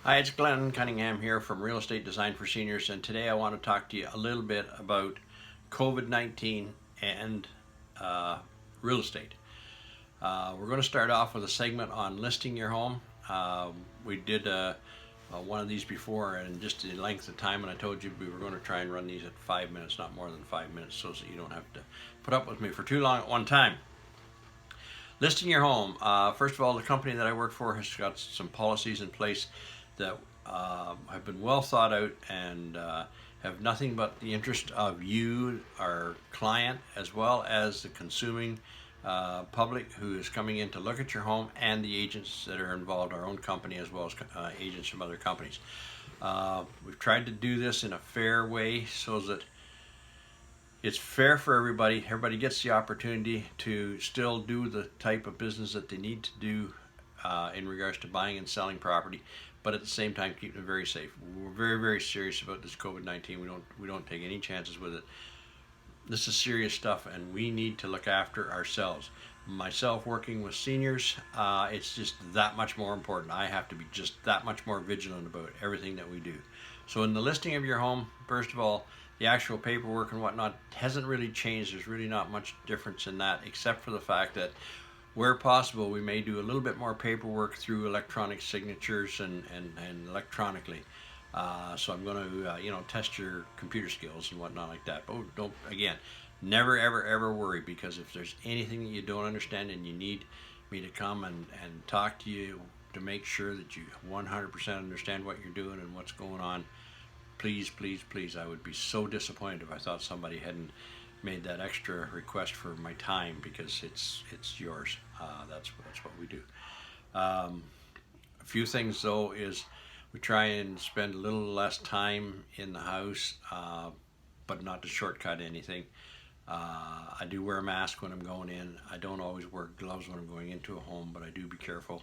Hi, it's Glenn Cunningham here from Real Estate Design for Seniors, and today I want to talk to you a little bit about COVID-19 and uh, real estate. We're going to start off with a segment on listing your home. We did one of these before, and just the length of time, and I told you we were going to try and run these at 5 minutes, not more than 5 minutes, so that you don't have to put up with me for too long at one time. Listing your home. First of all, the company that I work for has got some policies in place that have been well thought out and have nothing but the interest of you, our client, as well as the consuming public who is coming in to look at your home, and the agents that are involved, our own company, as well as agents from other companies. We've tried to do this in a fair way so that it's fair for everybody. Everybody gets the opportunity to still do the type of business that they need to do in regards to buying and selling property, but at the same time keeping it very safe. We're very, very serious about this COVID-19. We don't take any chances with it. This is serious stuff, and we need to look after ourselves. Myself working with seniors, it's just that much more important. I have to be just that much more vigilant about everything that we do. So in the listing of your home, first of all, the actual paperwork and whatnot hasn't really changed. There's really not much difference in that, except for the fact that where possible, we may do a little bit more paperwork through electronic signatures and electronically. So I'm going to, test your computer skills and whatnot like that. But don't, again, never, ever, ever worry, because if there's anything that you don't understand and you need me to come and talk to you to make sure that you 100% understand what you're doing and what's going on, please, please, please, I would be so disappointed if I thought somebody hadn't made that extra request for my time, because it's yours. That's what we do. A few things though is we try and spend a little less time in the house, but not to shortcut anything. I do wear a mask when I'm going in. I don't always wear gloves when I'm going into a home, but I do be careful,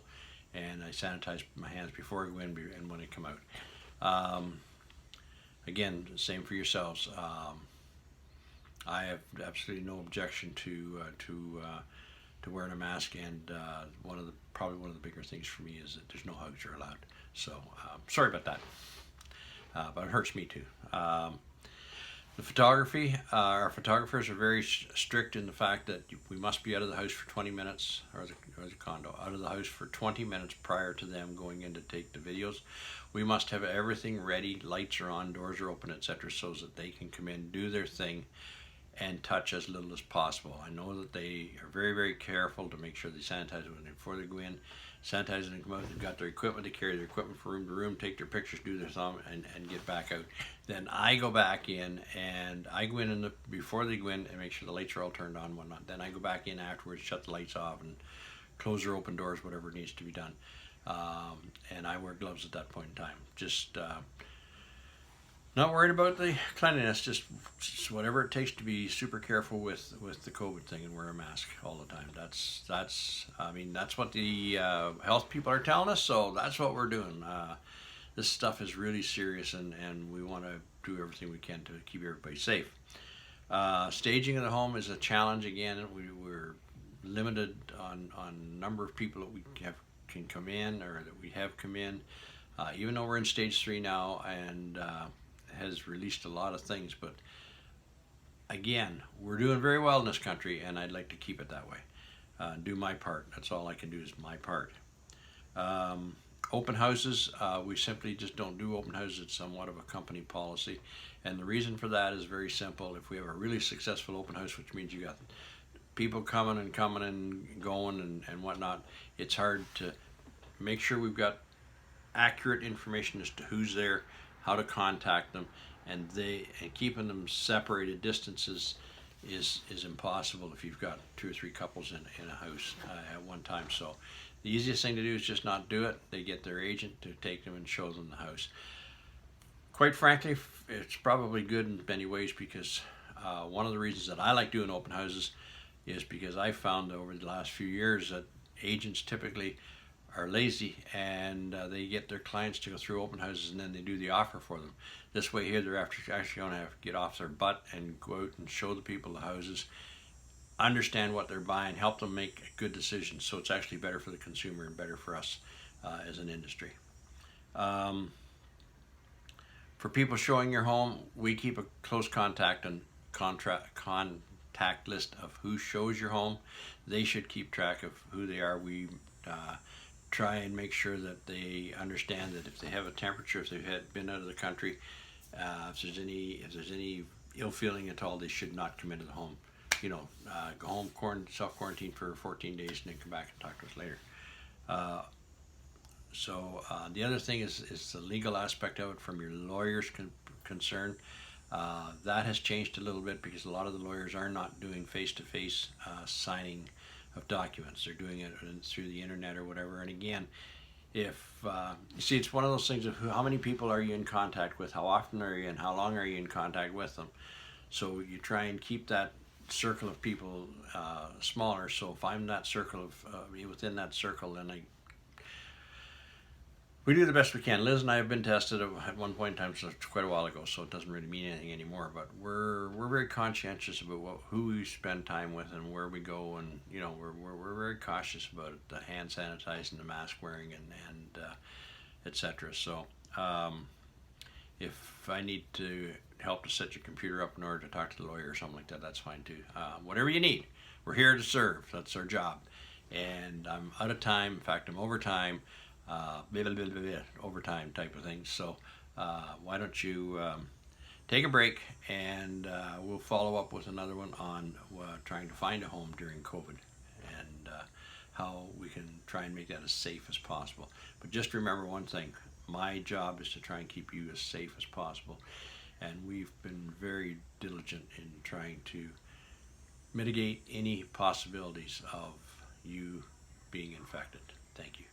and I sanitize my hands before I go in and when I come out. Again, same for yourselves. I have absolutely no objection to wearing a mask, and probably one of the bigger things for me is that there's no hugs are allowed. So sorry about that, but it hurts me too. The photography, our photographers are very strict in the fact that we must be out of the house for 20 minutes, or the condo, out of the house for 20 minutes prior to them going in to take the videos. We must have everything ready, lights are on, doors are open, etc., so that they can come in, do their thing, and touch as little as possible. I know that they are very, very careful to make sure they sanitize before they go in, sanitize and come out. They've got their equipment to carry their equipment from room to room, take their pictures, do their thumb, and get back out. Then I go back in, and I go in before they go in and make sure the lights are all turned on and whatnot. Then I go back in afterwards, shut the lights off, and close or open doors, whatever needs to be done. And I wear gloves at that point in time. Just not worried about the cleanliness, just whatever it takes to be super careful with the COVID thing and wear a mask all the time. That's what the health people are telling us, so that's what we're doing. This stuff is really serious, and we want to do everything we can to keep everybody safe. Staging of the home is a challenge again. We're limited on number of people that we can come in, or that we have come in. Even though we're in stage 3 now, and has released a lot of things, but again, we're doing very well in this country, and I'd like to keep it that way. Do my part. That's all I can do, is my part. Open houses, we simply just don't do open houses. It's somewhat of a company policy, and the reason for that is very simple. If we have a really successful open house, which means you got people coming and going and whatnot, it's hard to make sure we've got accurate information as to who's there, how to contact them, and keeping them separated distances is impossible if you've got 2 or 3 couples in a house at one time. So the easiest thing to do is just not do it. They get their agent to take them and show them the house. Quite frankly, it's probably good in many ways, because one of the reasons that I like doing open houses is because I found over the last few years that agents typically are lazy, and they get their clients to go through open houses, and then they do the offer for them. This way here, they're actually going to have to get off their butt and go out and show the people the houses, understand what they're buying, help them make good decisions. So it's actually better for the consumer and better for us as an industry. Um, for people showing your home, we keep a close contact and contact list of who shows your home. They should keep track of who they are. We try and make sure that they understand that if they have a temperature, if they've been out of the country, if there's any ill feeling at all, they should not come into the home. Go home, self quarantine for 14 days, and then come back and talk to us later. The other thing is the legal aspect of it from your lawyer's concern. That has changed a little bit because a lot of the lawyers are not doing face-to-face signing of documents. They're doing it through the internet or whatever. And again, if you see, it's one of those things of how many people are you in contact with, how often are you, and how long are you in contact with them. So you try and keep that circle of people smaller. So if I'm that circle of within that circle, then we do the best we can. Liz and I have been tested at one point in time, so it's quite a while ago, so it doesn't really mean anything anymore. But we're very conscientious about who we spend time with and where we go, and we're very cautious about it, the hand sanitizing, the mask wearing, and etc. So if I need to help to set your computer up in order to talk to the lawyer or something like that, that's fine too. Whatever you need, we're here to serve. That's our job. And I'm out of time. In fact, I'm over time. Overtime type of thing. So why don't you take a break, and we'll follow up with another one on trying to find a home during COVID, and how we can try and make that as safe as possible. But just remember one thing: my job is to try and keep you as safe as possible, and we've been very diligent in trying to mitigate any possibilities of you being infected. Thank you.